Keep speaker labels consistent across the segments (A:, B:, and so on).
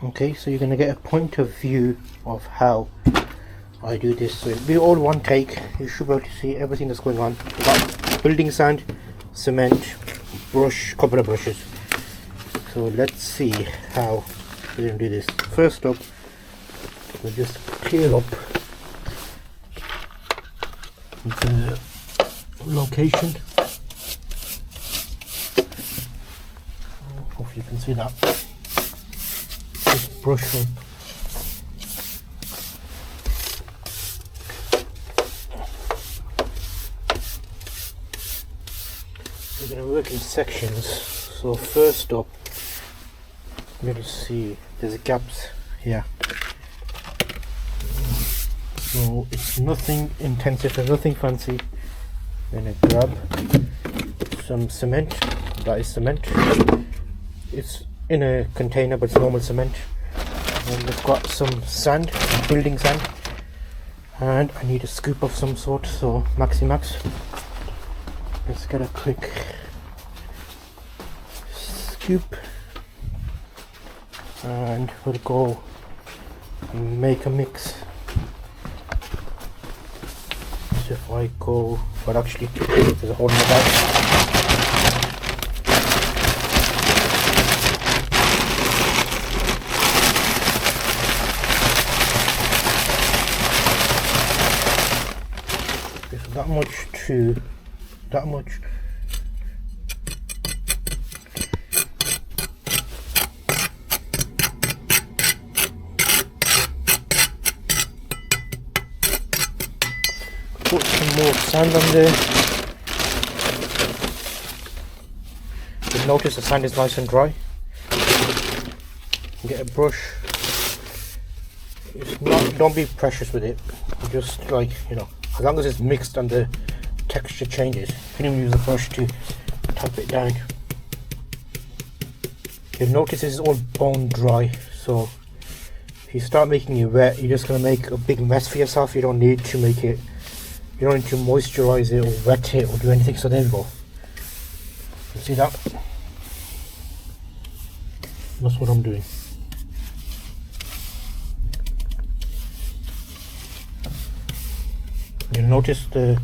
A: Okay, so you're going to get a point of view of how I do this. So it'll be all one take. You should be able to see everything that's going on. We've got building sand, cement, brush, couple of brushes. So let's see how we're going to do this. First up, we'll just clear up the location. Hopefully you can see that. Just brush up. We're going to work in sections. So first up, you'll see there's gaps here. So it's nothing intensive, there's nothing fancy. I'm going to grab some cement. That is cement. It's in a container, but it's normal cement. And we've got some sand, building sand, and I need a scoop of some sort, so Maximax. Let's get a quick scoop, and we'll go and make a mix. So if I go, but actually there's a hole in the back. That much to that much. Put some more sand on there. You'll notice the sand is nice and dry. Get a brush. It's not, don't be precious with it. Just like, you know, as long as it's mixed and the texture changes. You can even use a brush to tap it down. You'll notice this is all bone dry, so if you start making it wet, you're just going to make a big mess for yourself. You don't need to make it, you don't need to moisturize it or wet it or do anything. So there we go. You see that? That's what I'm doing. You'll notice the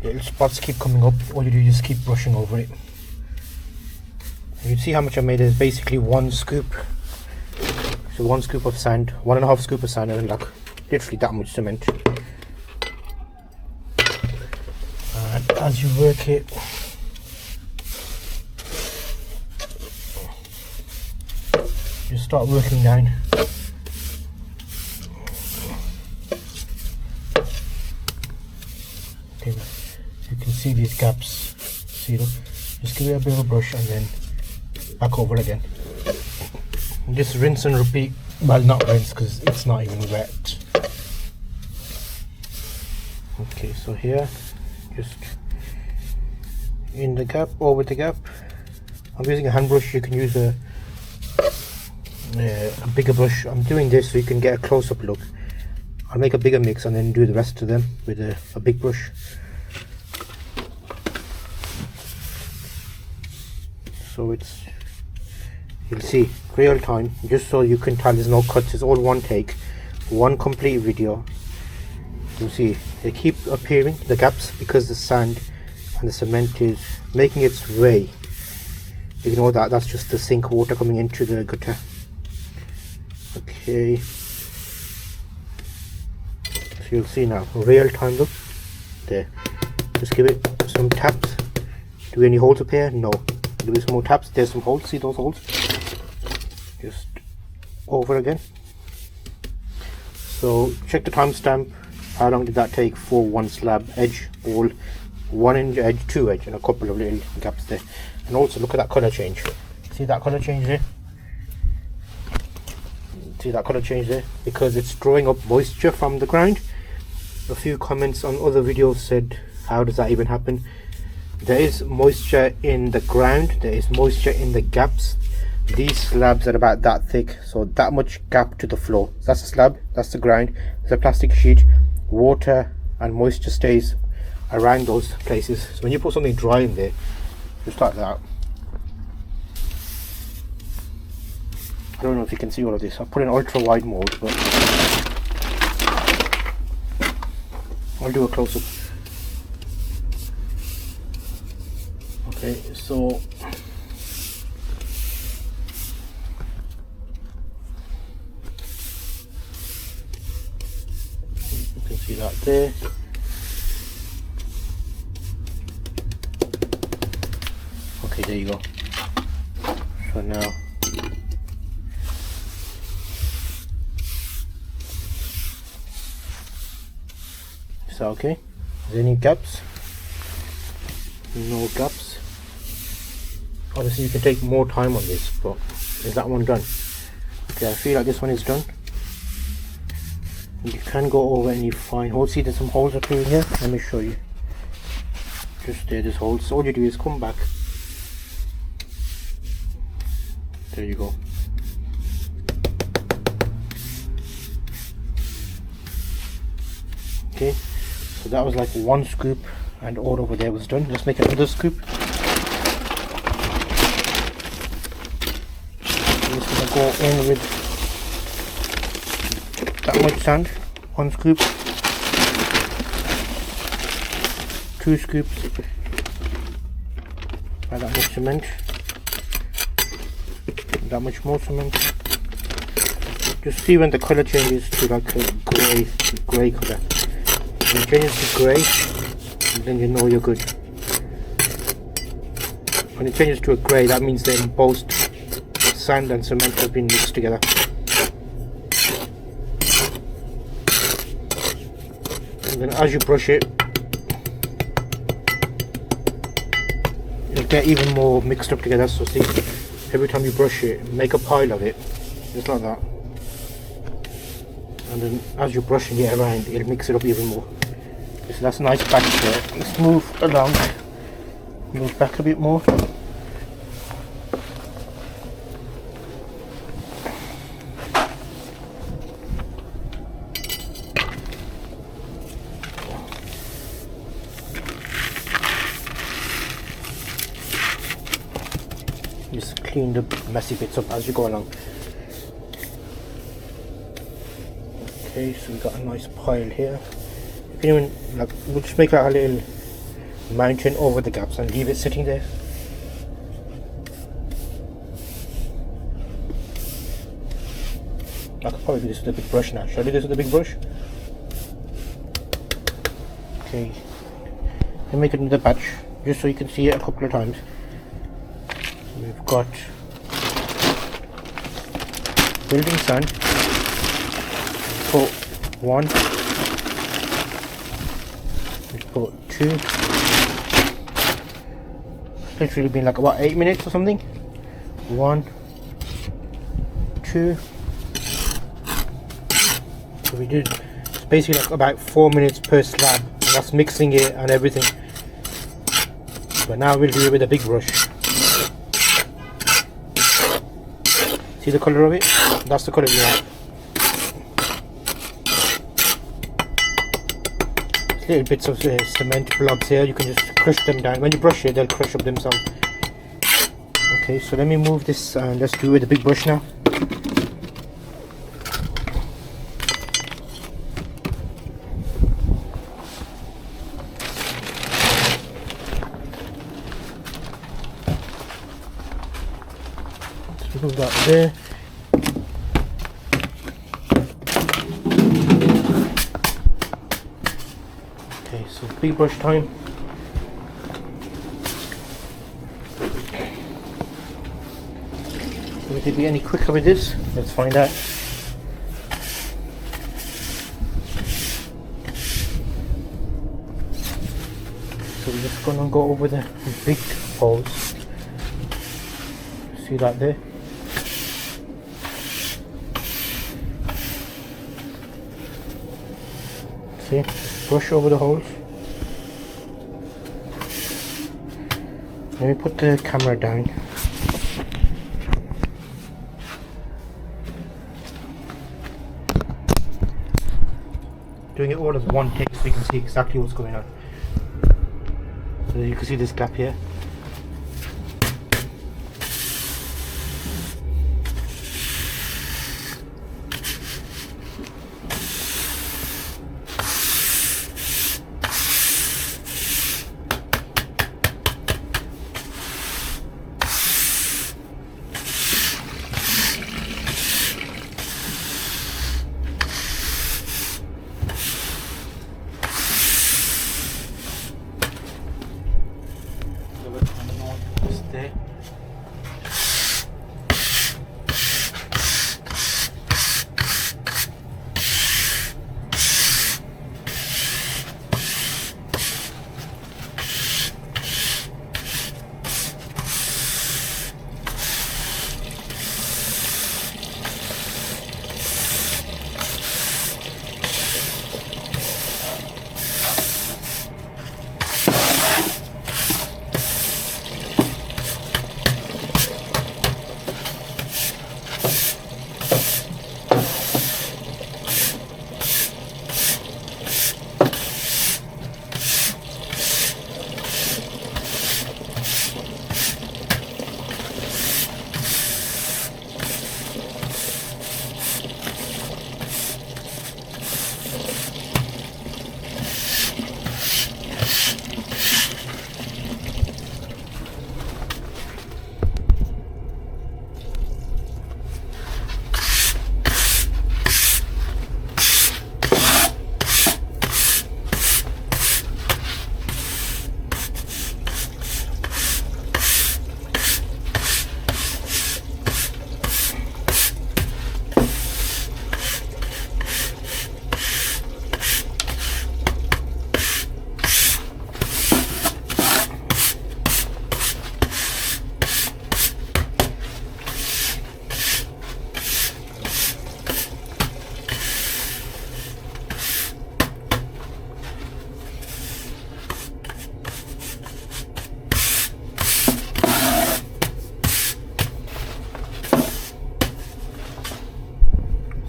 A: little spots keep coming up. All you do is just keep brushing over it. You can see how much I made. There's basically one scoop. So one scoop of sand, 1.5 scoop of sand, and like literally that much cement. And as you work it, you start working down. You can see these gaps. See them? Just give it a bit of a brush and then back over again. Just rinse and repeat. Well, not rinse because it's not even wet. Okay, so here, just in the gap, over the gap. I'm using a hand brush. You can use a bigger brush. I'm doing this so you can get a close-up look. I'll make a bigger mix and then do the rest of them with a big brush. So it's, you'll see real time, just so you can tell there's no cuts. It's all one take, one complete video. You'll see they keep appearing, the gaps, because the sand and the cement is making its way. Ignore that, that's just the sink water coming into the gutter. Okay, so you'll see now, real time look there. Just give it some taps. Do any holes up here? No. Do some more taps. There's some holes. See those holes? Just over again. So check the timestamp. How long did that take for one slab edge? All 1 inch edge, 2 edge, and a couple of little gaps there. And also look at that color change. See that color change there? See that color change there? Because it's drawing up moisture from the ground. A few comments on other videos said, how does that even happen? There is moisture in the ground, there is moisture in the gaps. These slabs are about that thick, so that much gap to the floor. That's the slab, that's the ground, there's a plastic sheet. Water and moisture stays around those places. So when you put something dry in there, just like that, I don't know if you can see all of this. I put in ultra wide mode, but I'll do a close up. Okay, so you can see that there. Okay, there you go. So now is that okay? Is there any gaps? No gaps. Obviously you can take more time on this, but is that one done? Okay, I feel like this one is done. You can go over any fine holes. See, there's some holes up here. Let me show you. Just there, there's holes. So all you do is come back. There you go. Okay, so that was like one scoop, and all over there was done. Let's make another scoop. I'm just gonna go in with that much sand. One scoop, two scoops, add that much cement, that much more cement. Just see when the color changes to like a grey color. When it changes to grey, then you know you're good. When it changes to a grey, that means then both sand and cement have been mixed together. And then as you brush it, it'll get even more mixed up together. So see, every time you brush it, make a pile of it, just like that. And then as you're brushing it around, it'll mix it up even more. So that's a nice batch there. Let's move along, move back a bit more. Just clean the messy bits up as you go along. Okay, so we got a nice pile here. If anyone, like, we'll just make like a little mountain over the gaps and leave it sitting there. I could probably do this with a big brush now. Shall I do this with a big brush? Okay, and make another batch just so you can see it a couple of times. We've got building sand. Put one. We put two. Literally been like about 8 minutes or something. 1, 2. So we did. It's basically like about 4 minutes per slab. And that's mixing it and everything. But now we'll do it with a big brush. See the colour of it? That's the colour you want. Little bits of cement blobs here, you can just crush them down. When you brush it, they'll crush up themselves. Okay, so let me move this and let's do it with a big brush now. Let's move that there. So big brush time. Will it be any quicker with this? Let's find out. So we're just gonna go over the big holes. See that there? See? Brush over the holes. Let me put the camera down. Doing it all as one take so you can see exactly what's going on. So you can see this gap here.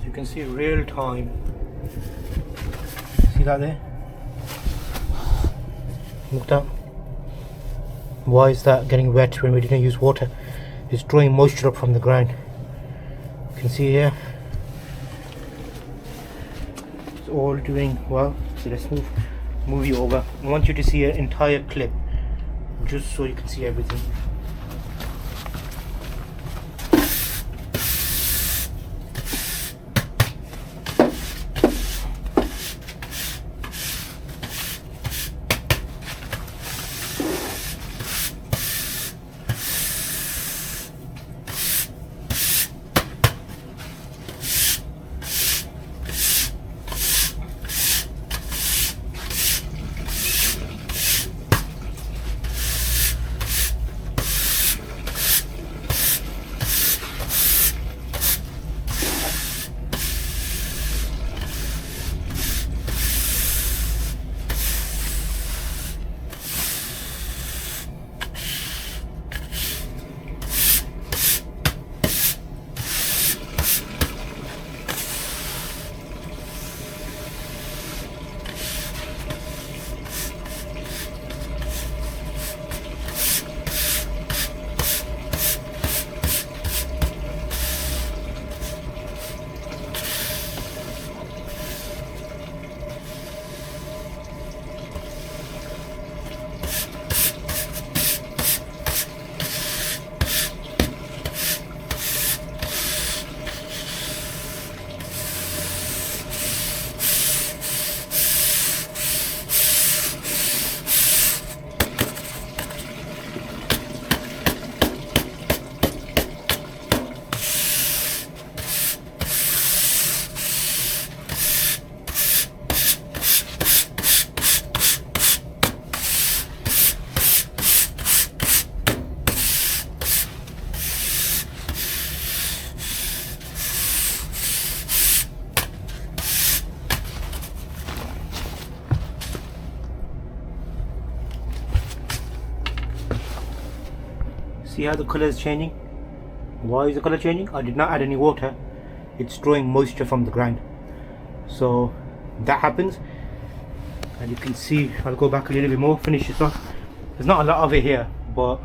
A: You can see real time. See that there? Look down. Why is that getting wet when we didn't use water? It's drawing moisture up from the ground. You can see here. It's all doing well. So let's move you over. I want you to see an entire clip, just so you can see everything. See how the color is changing? Why is the color changing? I did not add any water. It's drawing moisture from the ground. So that happens, and you can see, I'll go back a little bit more, finish this off. There's not a lot of it here, but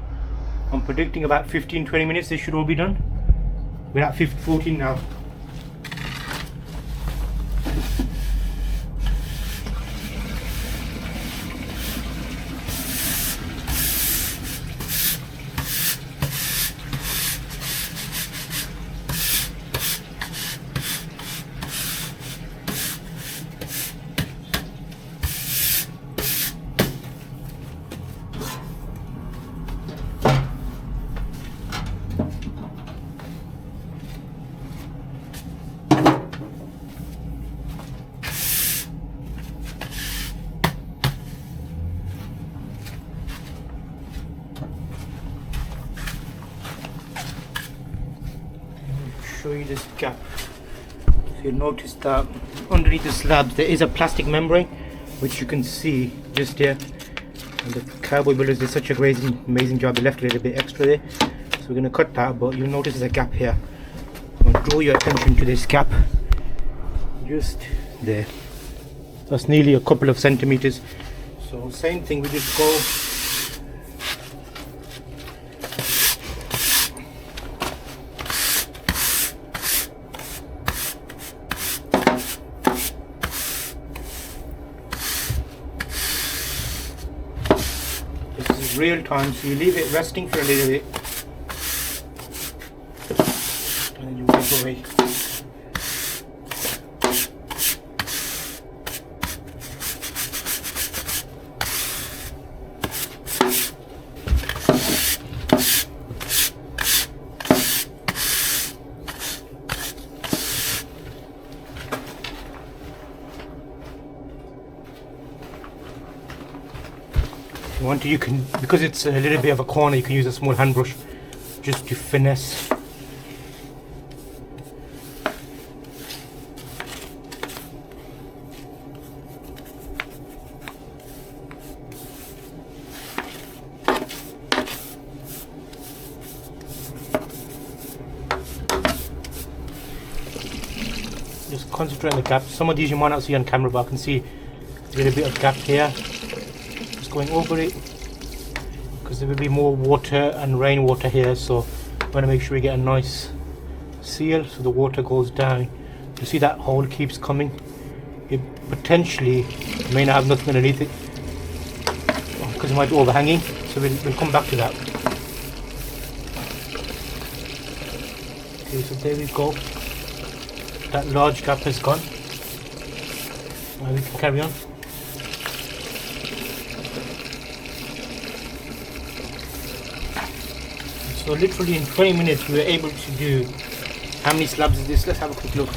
A: I'm predicting about 15-20 minutes this should all be done. We're at 14 now. Show you this gap. So you'll notice that underneath the slabs there is a plastic membrane, which you can see just here. And the cowboy builders did such a amazing job. They left a little bit extra there, so we're going to cut that, but you'll notice there's a gap here. draw your attention to this gap just there. That's nearly a couple of centimeters. So same thing, we just go real time, so you leave it resting for a little bit and then you wipe away. You want to, you can, because it's a little bit of a corner, you can use a small hand brush just to finesse. Just concentrate on the gap. Some of these you might not see on camera, but I can see a little bit of gap here. Going over it because there will be more water and rainwater here, so we want to make sure we get a nice seal so the water goes down. You see that hole keeps coming. It potentially may not have nothing underneath it because it might be overhanging, so we'll come back to that. Okay, so there we go. That large gap has gone. Now we can carry on. So literally in 20 minutes we were able to do, how many slabs is this? Let's have a quick look.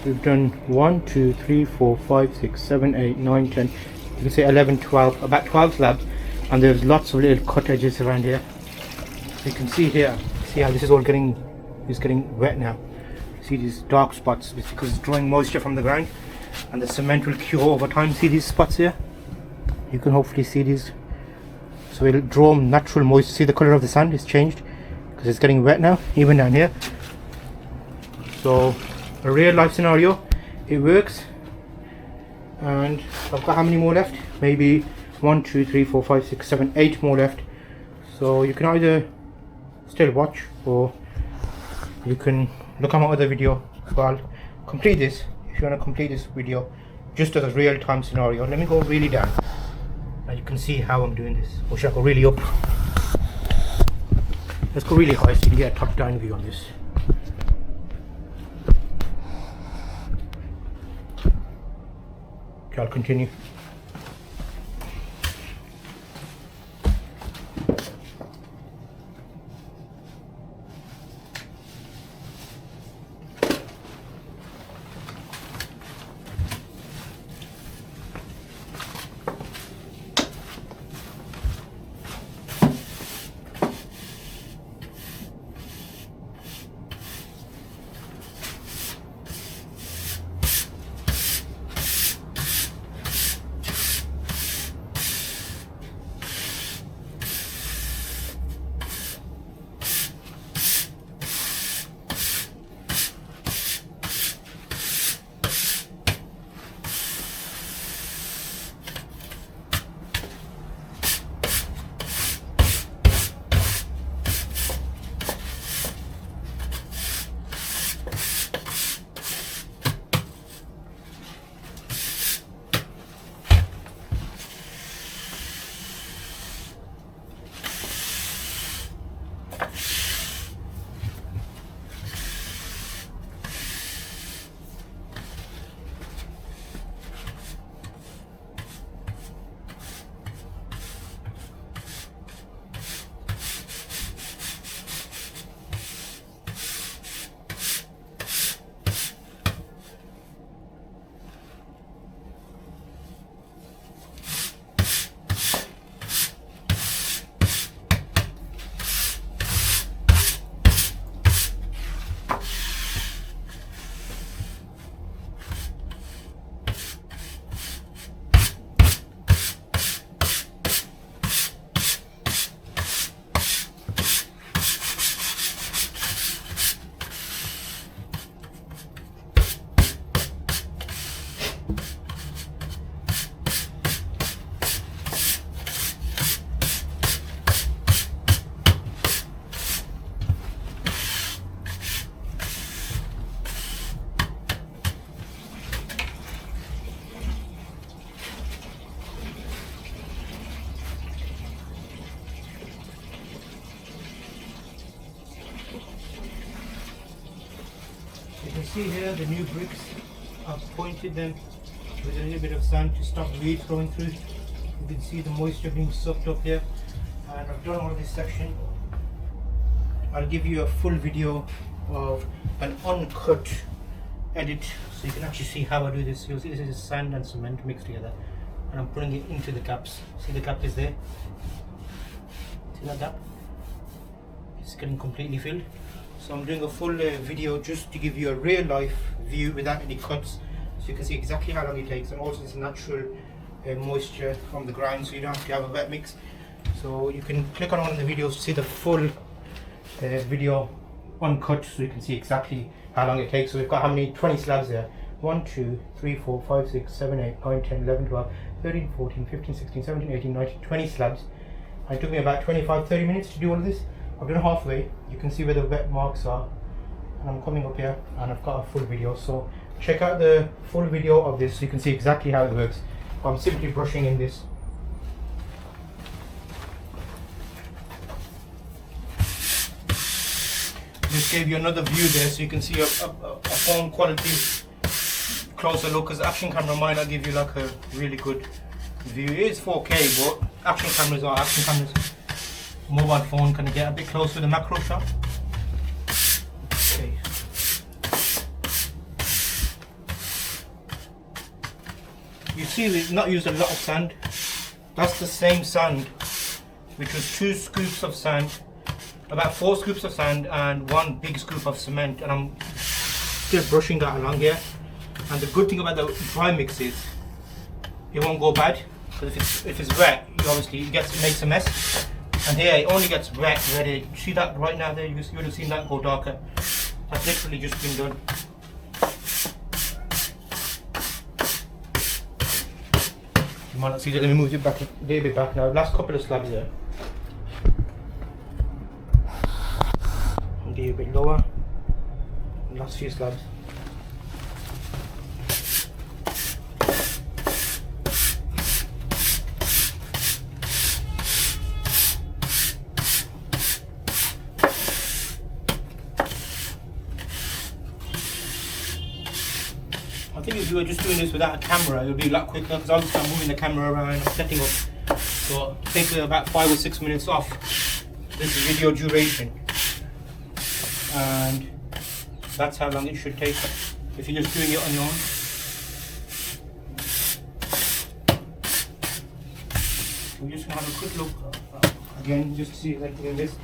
A: We've done 1, 2, 3, 4, 5, 6, 7, 8, 9, 10, you can say 11, 12, about 12 slabs, and there's lots of little cut edges around here. You can see here, see how this is all getting wet now. See these dark spots? It's because it's drawing moisture from the ground and the cement will cure over time. See these spots here? You can hopefully see these. So it'll draw natural moisture. See the colour of the sand is changed because it's getting wet now, even down here. So a real life scenario, it works. And I've got how many more left? Maybe 1, 2, 3, 4, 5, 6, 7, 8 more left. So you can either still watch or you can look at my other video. So I'll complete this. If you want to complete this video just as a real time scenario, let me go really down. Now you can see how I'm doing this. Or should I go really up? Let's go really high so you can get a top down view on this. Okay, I'll continue. see here the new bricks. I've pointed them with a little bit of sand to stop weed flowing through. You can see the moisture being sucked up here, and I've done all this section. I'll give you a full video of an uncut edit so you can actually see how I do this. You'll see this is sand and cement mixed together, and I'm putting it into the gaps. See the gap is there? See that gap? It's getting completely filled. So I'm doing a full video just to give you a real life view without any cuts, so you can see exactly how long it takes, and also this natural moisture from the ground, so you don't have to have a wet mix. So you can click on one of the videos to see the full video uncut, so you can see exactly how long it takes. So we've got how many 20 slabs there. 1 2 3 4 5 6 7 8 9 10 11 12 13 14 15 16 17 18 19 20 slabs, and it took me about 25-30 minutes to do all of this. I've done halfway. You can see where the wet marks are, and I'm coming up here and I've got a full video, so check out the full video of this so you can see exactly how it works. I'm simply brushing in this. Just gave you another view there so you can see a phone quality closer look, because action camera might not give you like a really good view. It is 4K, but action cameras are action cameras. Mobile phone can get a bit closer to the macro shot. Okay. You see we've not used a lot of sand. That's the same sand, which was 2 scoops of sand, about 4 scoops of sand and 1 big scoop of cement, and I'm still brushing that along here. And the good thing about the dry mix is it won't go bad, because if it's wet, it makes a mess. And here it only gets wet where they see that right now there, you would have seen that go darker. That's literally just been done. You might not see that. Let me move it back a little bit back now. Last couple of slabs there. I'll get you a bit lower. Last few slabs. I think if you were just doing this without a camera, it would be a lot quicker, because obviously I'm moving the camera around, I'm setting up. So it takes about 5 or 6 minutes off this video duration, and that's how long it should take if you're just doing it on your own. We're just going to have a quick look again, just to see if I can do this.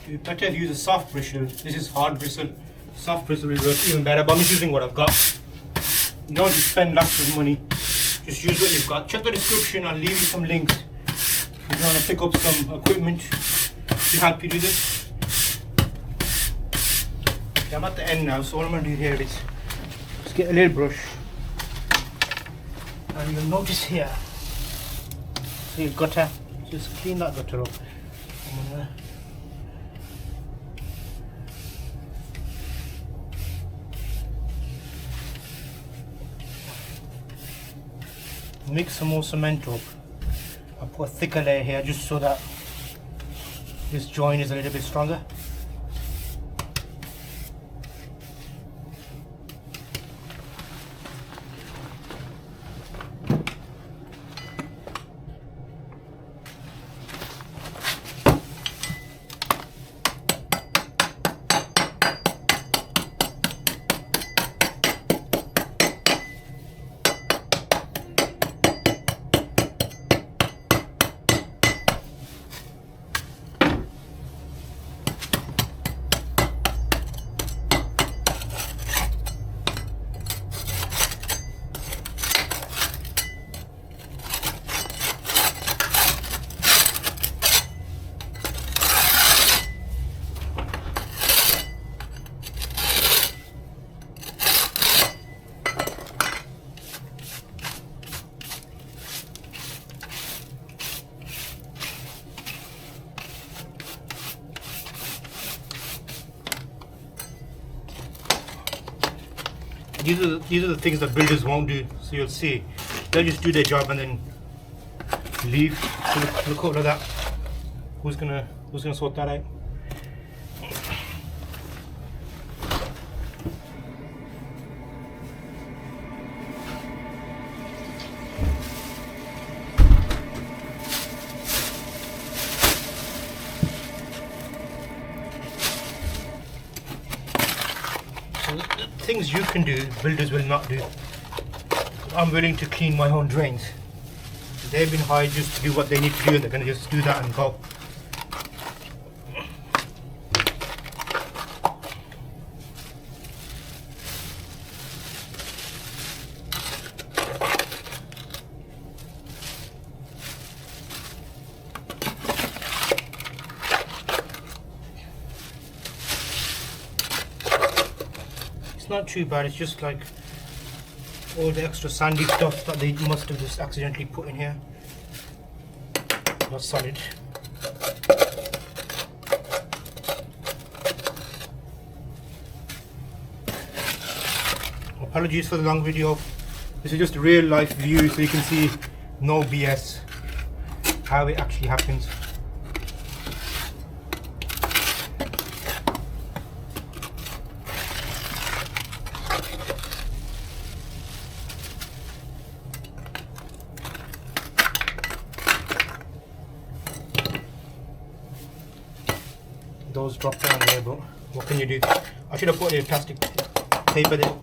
A: You better use a soft bristle. This is hard bristle. Soft bristle will work even better, but I'm just using what I've got. You don't have to spend lots of money. Just use what you've got. Check the description, I'll leave you some links if you want to pick up some equipment to help you do this. Okay, I'm at the end now, so all I'm going to do here is just get a little brush, and you'll notice here, see your gutter, just clean that gutter up. I'm gonna mix some more cement up. I'll put a thicker layer here just so that this joint is a little bit stronger. these are the things that builders won't do. So you'll see, they'll just do their job and then leave. So look at that. Who's gonna sort that out? Things you can do, builders will not do. I'm willing to clean my own drains. They've been hired just to do what they need to do, and they're going to just do that and go. Not too bad, it's just like all the extra sandy stuff that they must have just accidentally put in here. Not solid. Apologies for the long video. This is just a real life view so you can see no BS, how it actually happens. Those drop down there, but what can you do? I should have put a plastic paper there.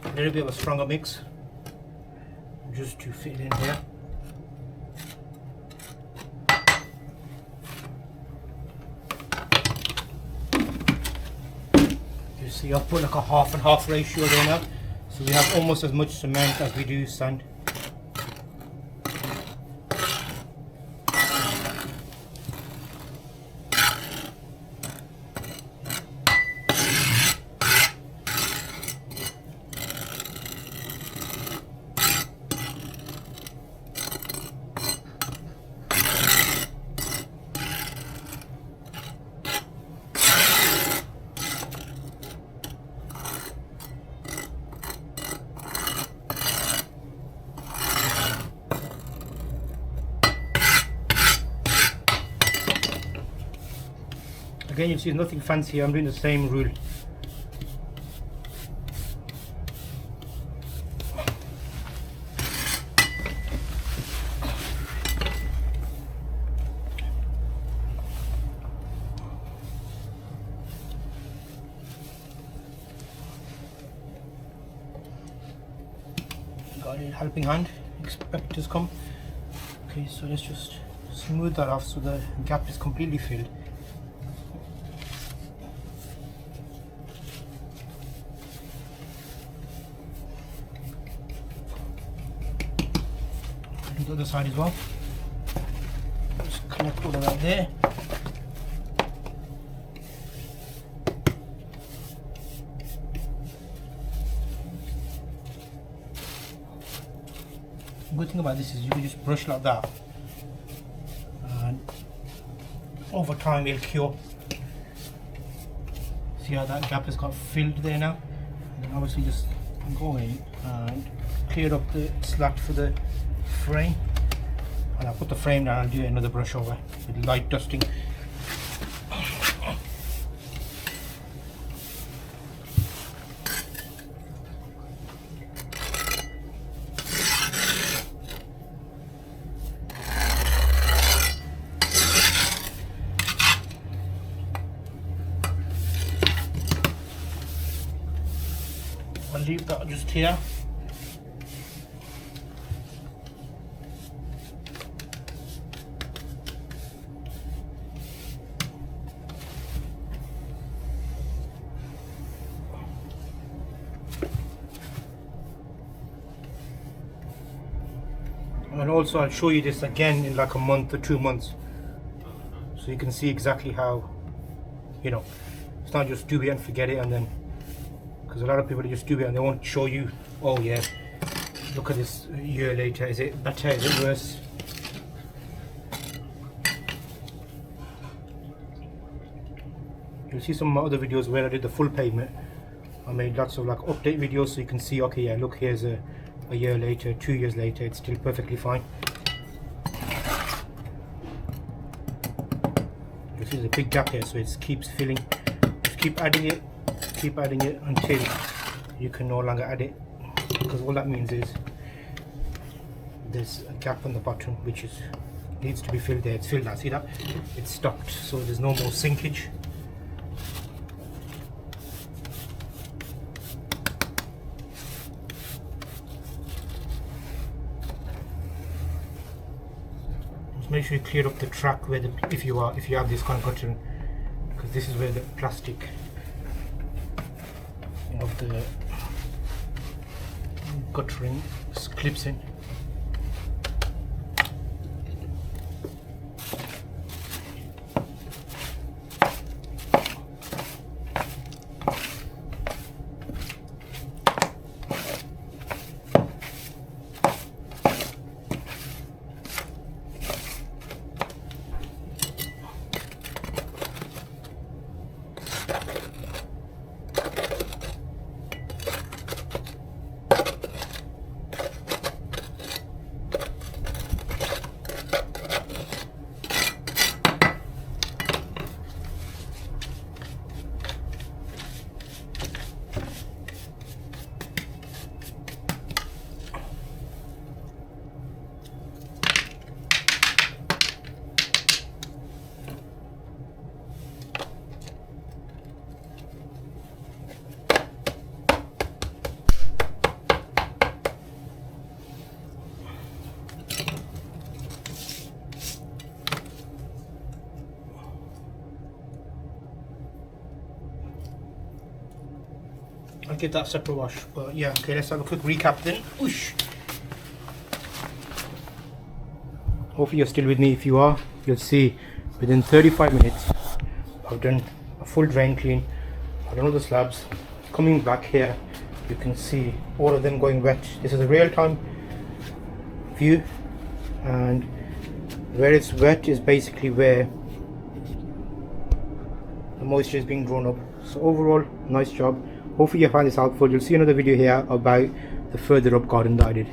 A: A little bit of a stronger mix just to fit in here. You see, I've put like a half and half ratio there now, so we have almost as much cement as we do sand. Again, you see nothing fancy, I'm doing the same rule. Got a helping hand, inspectors come. Okay, so let's just smooth that off so the gap is completely filled. The other side as well. Just connect all of that there. The good thing about this is you can just brush like that, and over time it'll cure. See how that gap has got filled there now? And obviously just go in and clear up the slat for the frame, and I'll put the frame down. I'll do another brush over with light dusting I'll leave that just here. And also I'll show you this again in like a month or 2 months, so you can see exactly how, you know, it's not just do it and forget it, and then, because a lot of people just do it and they won't show you, oh yeah, look at this a year later, is it better, is it worse? You'll see some of my other videos where I did the full pavement. I made lots of like update videos, so you can see, okay, yeah, look, here's a year later, 2 years later, it's still perfectly fine. You see there's a big gap here, so it keeps filling. Just keep adding it until you can no longer add it, because all that means is there's a gap on the bottom which needs to be filled there. It's filled now, see that? It's stopped, so there's no more sinkage. Make sure you clear up the track where if you have this kind of guttering, because this is where the plastic of the guttering clips in. I'll give that a separate wash, but yeah, okay, let's have a quick recap then. Whoosh. Hopefully you're still with me. If you are, you'll see within 35 minutes I've done a full drain clean, I've done all the slabs. Coming back here, you can see all of them going wet. This is a real-time view, and where it's wet is basically where the moisture is being drawn up. So overall, nice job. Hopefully you find this helpful. You'll see another video here about the further up garden that I did.